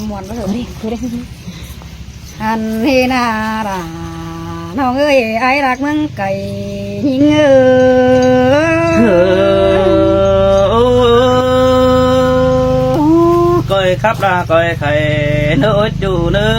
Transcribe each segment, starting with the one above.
มวนก็เถอะนี่คือได้อันเฮนาราน้องเอ้ยไอ้รักเมืองไก่ยิงก้อยครับลาก้อยไข่เนื้อจูเนื้อ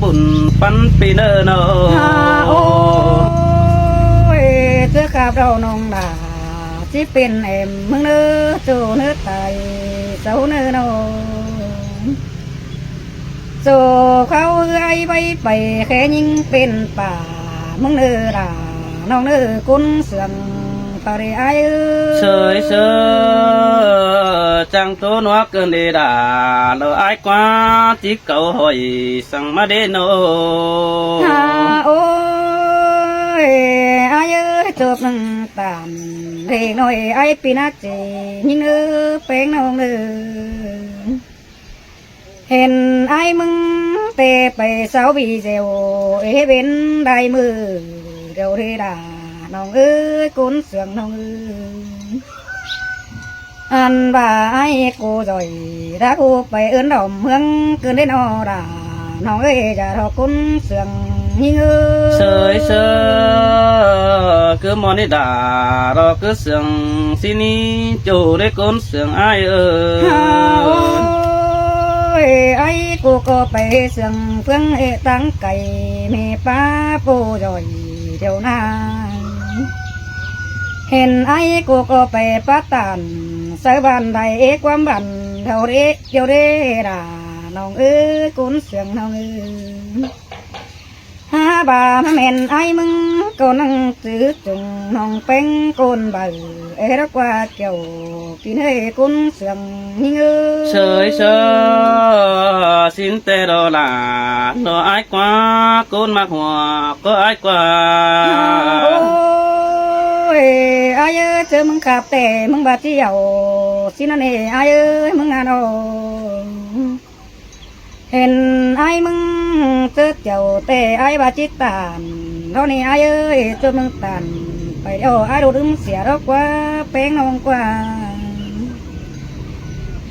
บุญปันปีเนื้อเนาะโอ้ยเจ้าข้าเราน้องดาที่เป็นเอ็มเมืองเนื้อจูเนื้อไตเจ้าเนื้อน้องโจเขาไอ้ใบไปแค่ยิงเป็นป่ามึงเนื้อด่าน้องเนื้อกุ้นเสื่อมตาเรไอ้เสยเสยจังตัวนัวเกินเดดาเราไอ้กว่าที่เก่าหอยสั่งมาเดโนโอ้ยไอ้จบหนึ่งตามเด็กน้อยไอ้ปีนักจียิงเนื้อเป็นน้องเนื้อเห็นไอ้มึงเตะไปเสาบีเจวเป็นได้มือเดียวเรดาน้องเอ้ยกุ้นเสื่องน้องเอ้ยอันบ่าไอ้กูจ่อยรักกูไปเอื้อนดอมเมืองเกินได้นอดาน้องเอ้ยจะรอกุ้นเสื่องหิ้งเอ้ยเสยเสยcứ món đi đà rồi cứ sương xin đi chủ để con sương ai ơi ไอ้กูก็ไปเสื่องเพื่องตั้งไก่เมป้าปูจ่อยเดี๋ยวนาเห็นไอ้กูก็ไปปัตตันใส่บันไดความบันเท่าเรเดียวเรดาน้องเอ้ยกุ้นเสียงน้องเอ้ยหาบามาเม่นไอ้มึงก็นั่งจืดจุงน้องเป็นคนบ่รักว่าเกี่ยวกินให้กุ้นเสียงยิ่งเอ้ยsơi sơi xin tê đồ là đồ ai quá con mặc hòa có ai quá ไอ้เอ้ยเจอมึงขับแต่มึงบาดเจ็บสินั่นเองไอ้เอ้ยมึงงานเอาเห็นไอ้มึงเจอเจ้าแต่ไอ้บาดจิตตานเท่านี้ไอ้เอ้ยเจอมึงตานไปเดี๋ยวไอ้ดูดึงเสียรกว่าแป้งน้องกว่า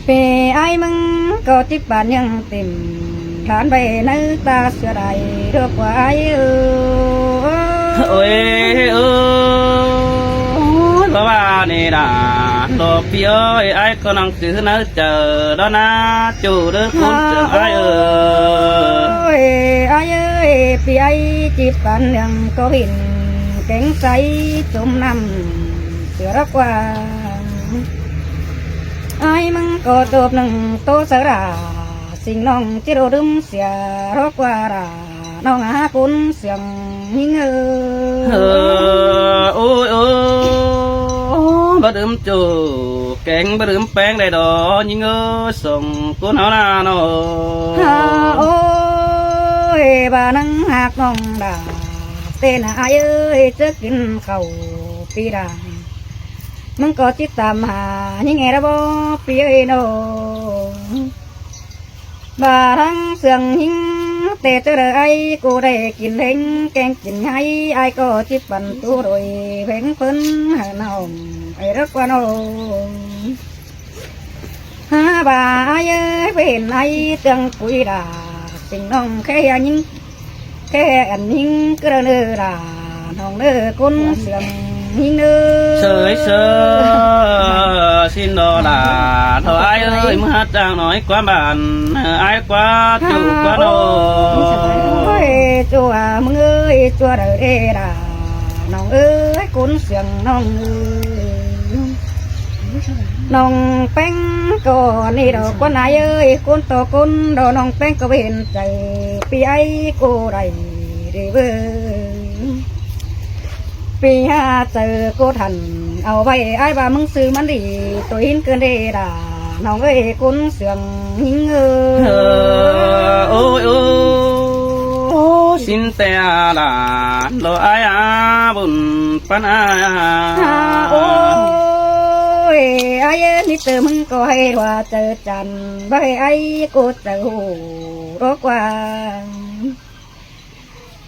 เปไอ้มึงก็จิบปานยังเต็มฐานไปในตาเสือใดเรียกว่าไอ้ôi ơi bà bà này đã đồ phi ơi ai có năng chữ nó chờ đó na chủ đứa con trường ai ơi ai ơi phi ai chỉ phản rằng có hình cánh say trong năm sửa rất qua ai mong có tốt nâng tô sở ra sinh lòng chế độ đâm xìa rất qua raน้องหาคุณเสียงหิ้งôi ôi bà đếm chủ kén bà đếm bén đầy đó nhưng sòng cuốn áo na nó ôi bà nâng hạt nòng đà tên ai ơi trước kín khẩu phi đàมึงก็จิตตามหายิ่งไงระบปีเอ้ยโนบารังเสียงหิ้งเตะเจอไอ้กูได้กินเล้งแกงกินให้ไอ้ก็จิบปันตัวโดยเพ่งเพิ่นหาหนองไอ้รักว่าโนหาบาไอ้เป็นไอ้จังกุยดาสิ่งน้องแค่ยิงแค่อันยิงกระเนื้อดาน้องเนื้อกุ้นเสียงหิ้งเนื้อsơi sơi xin đồ là thôi ai ơi mới hát trang nói quá bàn ai quá chủ quá đồ chùaมึงเอ้ยchùa đời đê đàน้องเอ้ยกุ้นเสียงน้องน้องแป้งก็นี่ดอกก้นนายเอ้ยกุ้นโตกุ้นดอกน้องแป้งก็เห็นใจปีไอ้กูไรดีเว้ยปีหาเจอกูทันเอาไว้ไอ้บ่ามึงซื้อมันดีตัวหินเกินเดดาน้องเอ้ยกุ้นเสียงหิ้งôi ôi xin tè là đồ ai buồn pan ôi aiนี่เจอมึงก็ให้ว่าเจอจันไว้ไอ้กูเจอหูรกว่า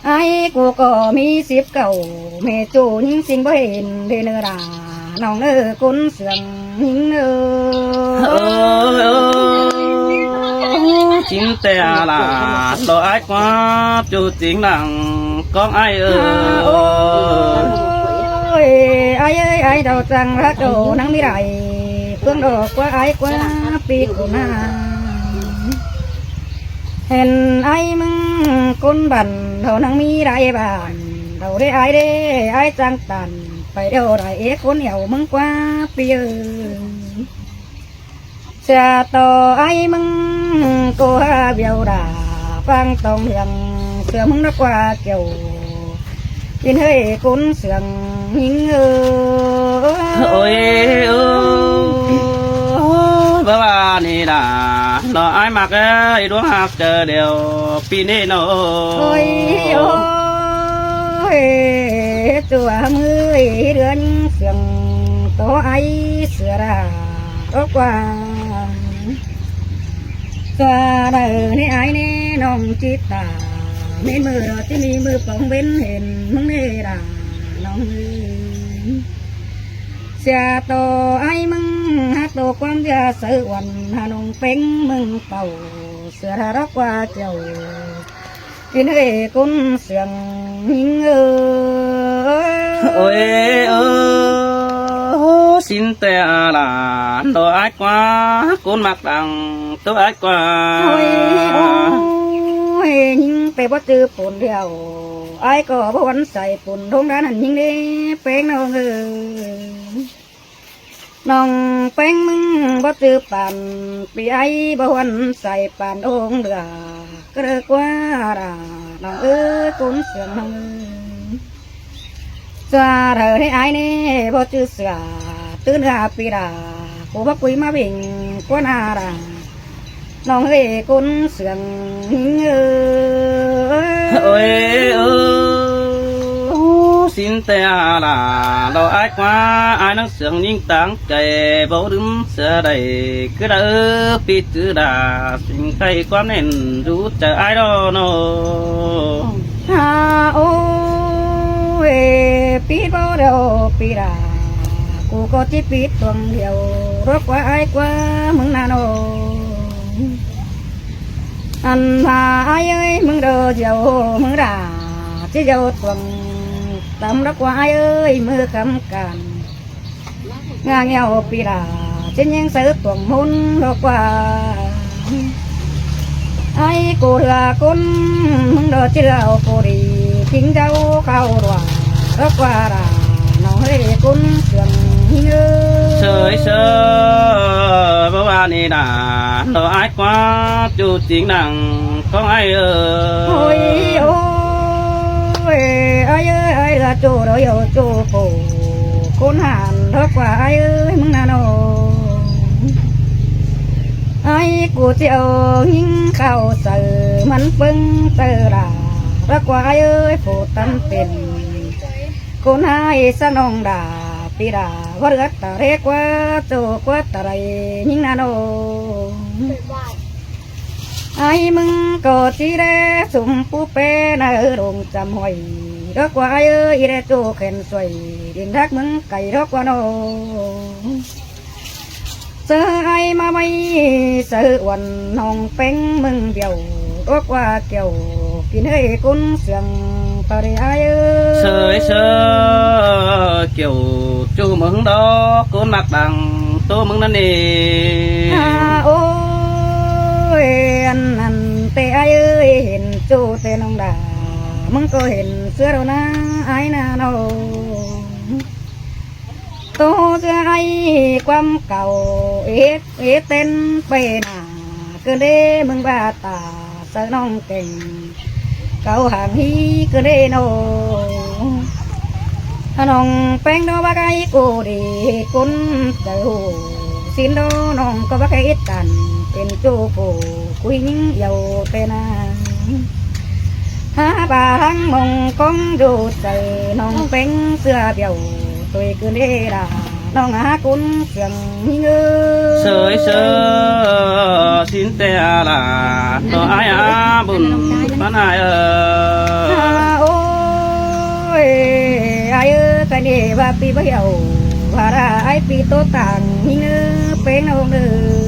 ไอ้กูก็มี10 เก่าแม่จูยิ่งสิ่งบ่เห็นเดนราน้องกุ้นเสียงหิ้ง chính tè là lo ai quá chủ tiếng đằng con ai ơi ôi ai đầu trăng rác đồ nắng mi đại phương đồ quá ai quá pi của na hèn ai măng côn bẩn đầu nắng mi đại bàn đầu đấy ai trăng tàn phải đâu đại côn hiểu măng quá pi ơi xa to ai măng cô ha biểu đà vang tông hiền sửa măng nó qua kiểu tin hơi côn sườn hình ôi bà bà này là nó ai mặc cái đuốc hạt chờ đều pin đi nó ôi chùa mươi đứa sườn to ai sửa ra đó qua qua đời này ai nè nong chít ta nên mưa đó tí mi mưa phồng bên hình mưng nê đà nong xa to ai mưng hát to quan gia sự quần hà nong phèn mưng tàu sửa ra đó qua chiều tin hệ con sườn hình ôi xin tè là đồ ai quá con mặc đằng tôi ai quá ôi nhưng phải bắt từ phun điều ai có bao quấnใส่ phun đông đá hẳn nhưng đi phèn nào ngờ nong phèn mưng bắt từ bàn bị ai bao quấnใส่ bàn ông đượcก็เลยกว่าด่าน้องคุ้นเสียงน้องจะเธอให้ไอ้นี่พอจื้อเสือตื่นหาปีด่ากูพักคุยมาบิ่งกว่านาด่าน้องคุ้นเสียงôi xin tè là đồ ai quá ai nó sướng nhưng tăng kề bố đứng sơ đầy cứ đỡ bị cứ đà xin cây quá nên rút chờ ai đó nó ha ôi bị bao đầu bị đàกูก็ที่ปิดตวงเดียวรบกว่าไอ้กว่ามึงนาโนอันพาไอ้เอ้ยมึงเด้อเดียวมึงด่าที่เดียวตวงตำรักว่าไอ้เอ้ยมือกำกันงาเงียวปีด่าเช่นยังซื้อตวงมุนรบกว่าไอ้กูเถื่อคนมึงเด้อที่เรากูดีทิ้งเจ้าเข้าด่วนรบกว่าด่าน้องเฮ้ยคนเสื่อมsơi sơ bố ba này đã đồ ai quá chủ tiếng đằng có ai ôi ôi ai là chủ đó yêu chủ phụ con hàn đó quả ai ơi mừng nào ai của chiều nhưng khao sợ mắn vững tơ đà đó quả ai ơi phụ tâm tình con hai sang nong đàปีดาวัดตาเรกว่าโจกว่าตาไรยิ่งนาโนไอ้มึงก็จีเรสุ่มปูเป้นาดงจำหอยดอกว่าไอ้อีเรโจเข็นสวยดินทักมึงไก่ดอกว่าโนเจอไอ้มาไม่เสือวันน้องเป้งมึงเดียวดอกว่าเกี่ยวกินให้กุ้นเสียงตาเรไอ้sơi sơ kiểu chú mừng đó con mặc đằng tô mừngนั่นนี่โอ้ยอันเตะไอ้เอ้ยเห็นจูเตะน้องด่ามึงก็เห็นเสื้อเรานะไอ้นาโนโตเสื้อไอ้ความเก่าเต้นไปหนาเกินเด้มึงบ้าตาเสื้อน้องเก่งเก่าห่างฮีเกินเด้โนน้องแป้งดอกบักไอ้กูดีคุณเจ้าสินดอน้องก็บักไอ้ตันเป็นจูปูคุยยิ่งเยาเตนาหาบาทั้งมองกองดูใจน้องแป้งเสื้อเบี้ยวตัวเกินเดดาน้องหาคุณเสียงเงือ sơi sơ xin tè là đồ ai buồn bán aiโอ้ยไอ้cái này và pi bao nhiêu và ra ai pi tốt tàng như bên ông nữa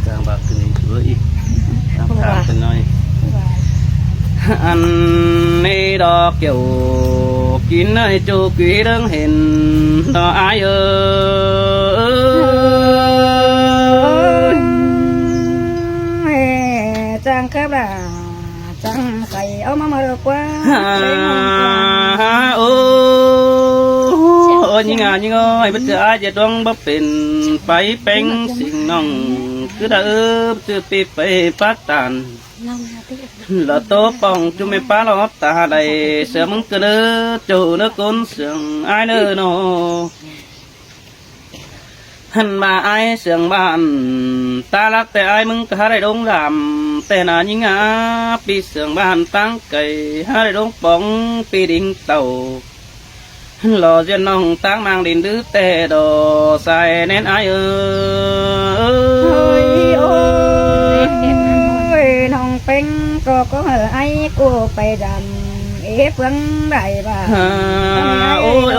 Trang bạc cái này หันในดอกเกี่ยวกินให้จูกีเรื่องเห็นดอกอายจังครับล่ะจังใส่เอามาเร็วกว่า โอ้ยิ่งยิ่งอ้อยบัดเจออาจะต้องบ่เป็นไปเป็นสิ่งน้องคือได้เจอปีไปปักตันละโตป่องจุไม่ป้าลอบตาใดเสือมึงก็เด้อจูเด้อคนเสียงอายเด้อโนหันมาอายเสียงบ้านตาลักแต่อายมึงก็หาได้ดงดำแต่นายิ่งอาปีเสียงบ้านตั้งไก่หาได้ดงป่องปีดิ่งเต่าหล่อเจนน้องตั้งนางดินดื้อแต่ดอใส่แน่นอายน้องเป็นก็ไอ้กูไปดำเพื่อนได้บ้าโอ้ย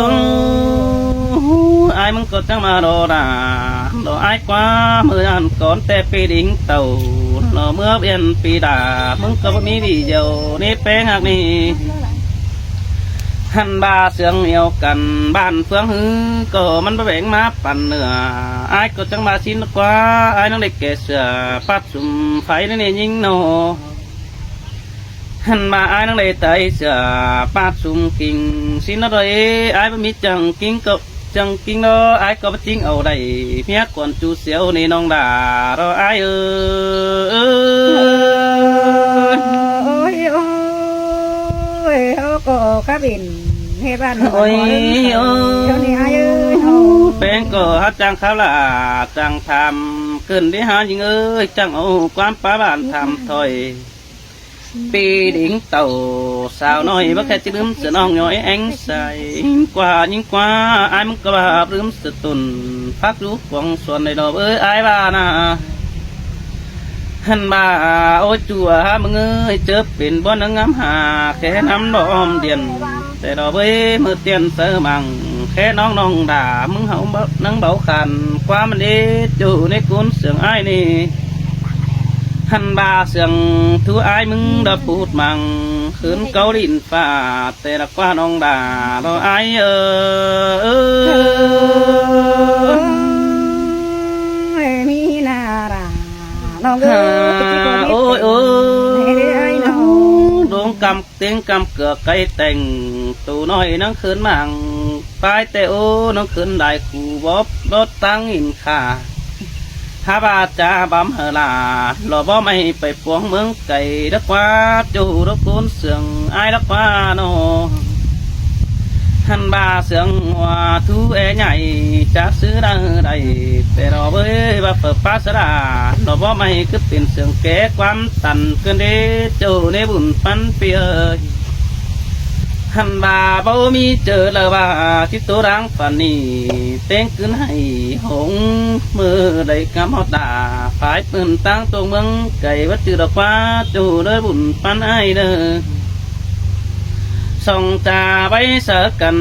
อายมึงก็จังมาดอดาดออายกว่าเมื่ออันก่อนแต่ปีดิ่งเต่าหล่อเมื่อเปลี่ยนปีดามึงก็บ่มีดีเดียวนี่แป้งหักนี่หันบาเสียงเหี่ยวกันบ้านเฟืองฮือก็มันไปแบ่งมาปั่นเนื้ออายก็จังมาชินกว่าอายน้องเด็กแก่เสือปัดสุ่มไฟนั่นเองยิงโนหันมาอายน้องเด็กไตเสือปัดสุ่มกิ่งสินอะไรอายไม่มีจังกิ่งก็จังกิ่งเนาะอายก็ไม่จริงเอาได้เมียก่อนจูเสียวนี่น้องด่าเราอายก็ข้าบินให้บ้านโอ้ยเป็นก็ฮัจังเขาละจังทำขึ้นที่หายิงจังเอาความป้าบ้านทำถอยปีดิ่งเต่าสาวน้อยบ่แค่จะลืมเสือน้องย้อยแองใสยิ่งกว่าอายมันก็บาปลืมสตุนพักรู้กวงส่วนในดอกอายบ้านะหันมาโอ้จัวมึงเจอเป็นบ่อนงามหาแค่น้ำดอมเดียนแต่ดอกมือเตียนเสมังแค่น้องด่ามึงเฮานังเบาขันความมันดีอยู่ในกุนเสียงอ้ายนี่หันบาเสียงทูอ้ายมึงดับพูดมังขืนเกาดินฟ้าแต่ละกว่าน้องด่าเราอ้ายมีนาราน้องโอ้ยดวงกำเตียงกำเกือกไก่แต่งตูน้อยนั่งขืนมังปลายแต่โอ้นั่งขืนได้ขู่บอบรถตั้งอินขาฮาบาจาบัมเฮลาหล่อบ่ไม่ไปปวงเมืองไก่รักว่าจูรักคนเสียงไอ้รักว่าโนหันบาเสียงว่าทูใหญ่จะซื้อได้แต่เราเบ้ว่าเปิดภาษาเราบ่ไม่คือเป็นเสียงแก่ความตันเกินเดจูในบุญปันเปียหันบาบ่มีเจอเลยว่าที่ตัวรังฝันนี่เต้งขึ้นให้หงมือได้กำหอดาฝ่ายปืนตั้งตัวเมืองไก่วัดจืดดอกฟ้าจูเลยบุญปันไอเด้อส่องตาไว้เสือกัน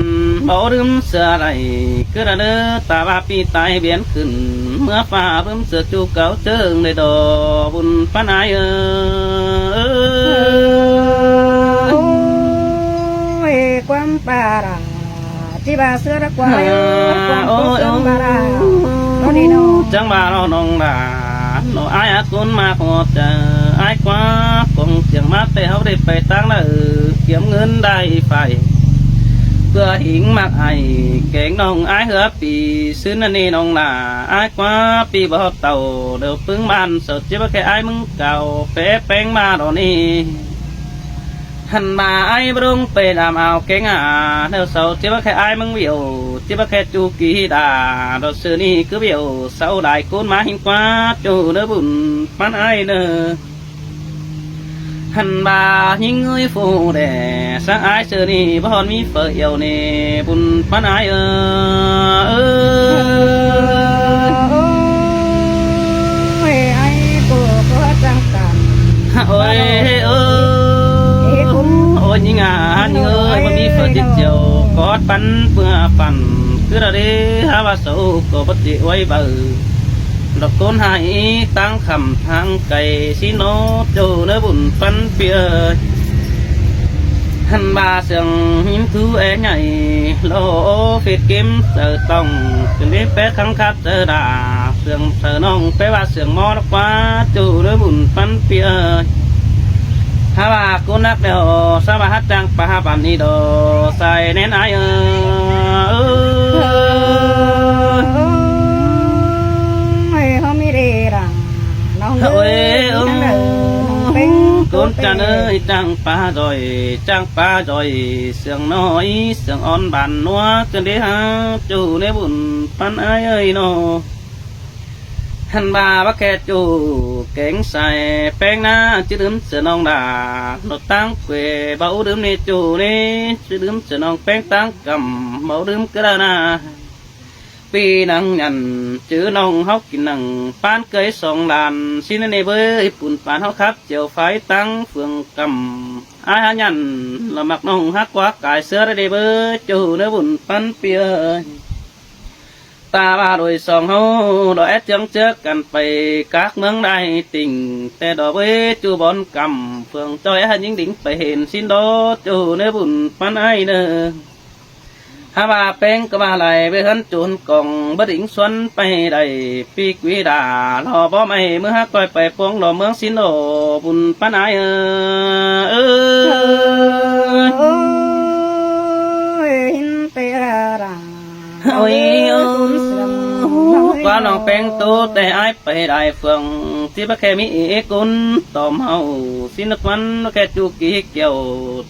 บ่ลืมเสือไรคือระเด้อตาบาปีตายเบียนขึ้นเมื่อฟ้าเพิ่มเสือจูเก่าเจิงในดอกบุญปันไอความป่าราที่บาเสือรักว่าความโอ้ยบาราโน่นนี่โน่จังบาเราน้องด่าโนอายอากุนมาขอเจออายกว่าคงเสียงมาแต่เขาได้ไปตั้งแล้วเก็บเงินได้ไปเพื่อหิงมากไอแกงน้องอายเหือปีซื้อนั่นนี่น้องด่าอายกว่าปีบ่เต่าเดี๋ยวปึ้งบ้านสดจิบแค่อายมึงเก่าเป๊ะแป้งมาตอนนี้หันมาไอ้บรุงไปดามเอาเก่งเดี๋ยวเสาจิบแค่ไอ้มึงเบี้ยวจิบแค่จูกีดาดอกซื้อนี่คือเบี้ยวเสาได้กุนมาหิงกว่าจูเด้อบุญปันไอ้เด้อหันมาหิงเอ้ยฟูแดสังไอ้ซื้อนี่บ่ฮอนมีเฟอเอียวนี่บุญปันไอ้ไอ้กูก็จังกันโอ้ยโอ้ยยิงยิงมันมีเฟอจิตเจียวกอดปันเพื่อปันคือเราได้หาว่าสูก็ปฏิไว้เบอดอกต้นหายตั้งคำทางไก่สิโนโจเนื้อบุญปันเปีย hành ba sườn hiếm thứ é nhảy lô phết kiếm sợ tòng từng đêm bé khăng khát sợ đà sườn sợ nong bé ba sườn mò nó quá chủ đôi bùn phân pia ha ba cô nát đeo sa ba hát trang pa ha bàn đi đồ sai nén ai hôm nay đi ra nong ơi con cha ơi trang pa rồi sườn nói sườn on bàn noa cơn đế ha chủ đế bùn phân ai ơi nó hành ba bác kẻ chủ kén xài phèn na chứ đếm sườn non đà nó tăng quê bảo đếm nè chủ nè chứ đếm sườn non phèn tăng cầm bảo đếm cái đó na pi năng nhận chữ nông hóc kinh năng pan cây song đàn xin nè với bùn pan hóc khắp chiều phái tăng phường cầm ai há nhận là mặc nông hát quá cài sữa đây với chủ nữa bùn pan pia ta ba đôi song hô đòi ép chấm trước cần phải các mương đại tình te đỏ với chu bón cầm phường cho ấy những đỉnh phải hiện xin đó chủ nữa bùn pan ai nữa ha ba pen có ba lại với hắn chuồn còn bất đỉnh xuân bay đầy phi quý đà lo bó mày mới hát coi phải phong lo mướn xin đồ bùn pan ai ôi qua lòng pen tu để ai phải đại phường tí bác khe mỹ cún tòm hậu xin nước mắn nó khe chu kỳ kiểu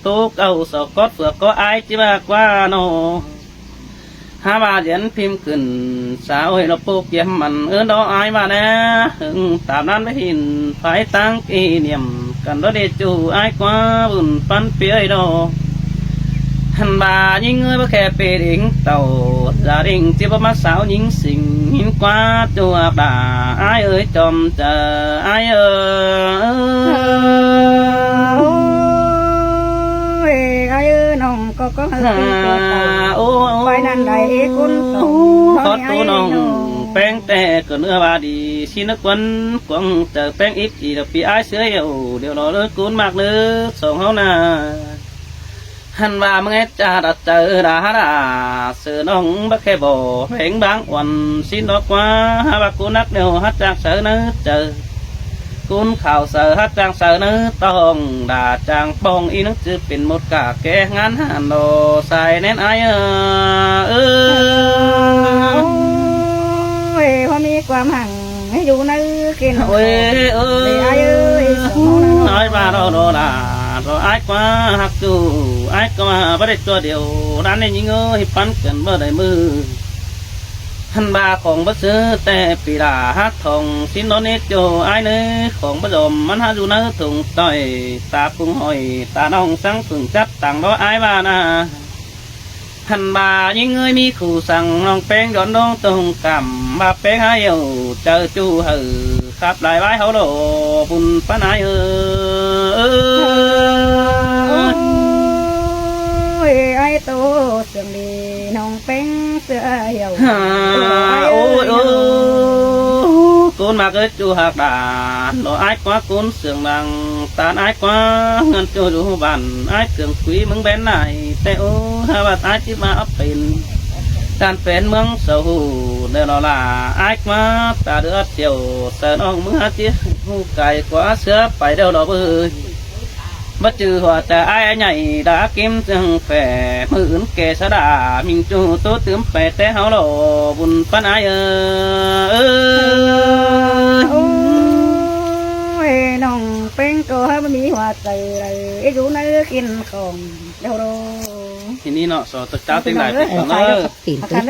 tu câu sọ cót phượng có ai chứ ba qua nó ha ba diễn phimขึ้นsao ơi nó phục kiếm mặn đó ai mà nè tạm nan với hình phải tăng kỷ niệm cần đó để chủ ai qua buồn phân phía đó hành bà những người bác khe về đến tàu gia đình chỉ có mắt sáu những sinh nhìn qua chùa bà ai ơi chồng chờ ai ai ơi nong có phải nan đại cún có tu nong pen tè còn nữa bà đi xin nước quân quăng chờ pen ít chỉ được bị ai sửa hiểu điều đó nước cún mạc nước sống hao nà hành bà nghe cha đặt chờ đã sự nong bác khe bò hẹn bán quần xin đó qua hai bà cô nát đều hát trang sợ nữa chờ cún khảo sợ hát trang sợ nữa tòng đà trang bong y nước chứเป็นmột cả kẻ ngắn hàn đồ xài nén ai hôm nayความหังให้อยู่ในกิน ôi nói bà đó là rồi ai quá hắc chủ ai qua bắt được cho điều đàn này những người bắn cần bờ đầy mưa hành baของbất xứแต่ปีđà hát thòng xin đón hết cho ai nơiของbất dòm mắn hát du nơ thùng tỏi ta phung hỏi ta nong sáng phường chắc tặng đó ai bà na hành bà những người mi khủ sang nong pen đón đón tùng cảm bà pen hai yêu chờ chu hừ khắp lại bãi hậu đồ bùn phán ai ai tổ sườn đi nong pen sữa hiểu ôi cún mà cái chu hạc đà nó ai quá cún sườn bằng tàn ai quá ngân chu đủ bàn ai cường quý mừng bên này teo ha bà ai chứ mà ấp pin tan phèn mừng sầu đây nó là ai quá ta đứa chiều sợ ông mừng hát chứ cài quá sữa phải đâu đó bơi bất trừ hòa trà ai nhảy đã kiếm từng phè mượn kề sa đà mình chu tốt tướng phè té háo lộ buồn phân ai nong pen có hai mươi hòa từ ấy chú nó kiên không đâu đâu thì ni nọ sọ tật cháu tiếng này phải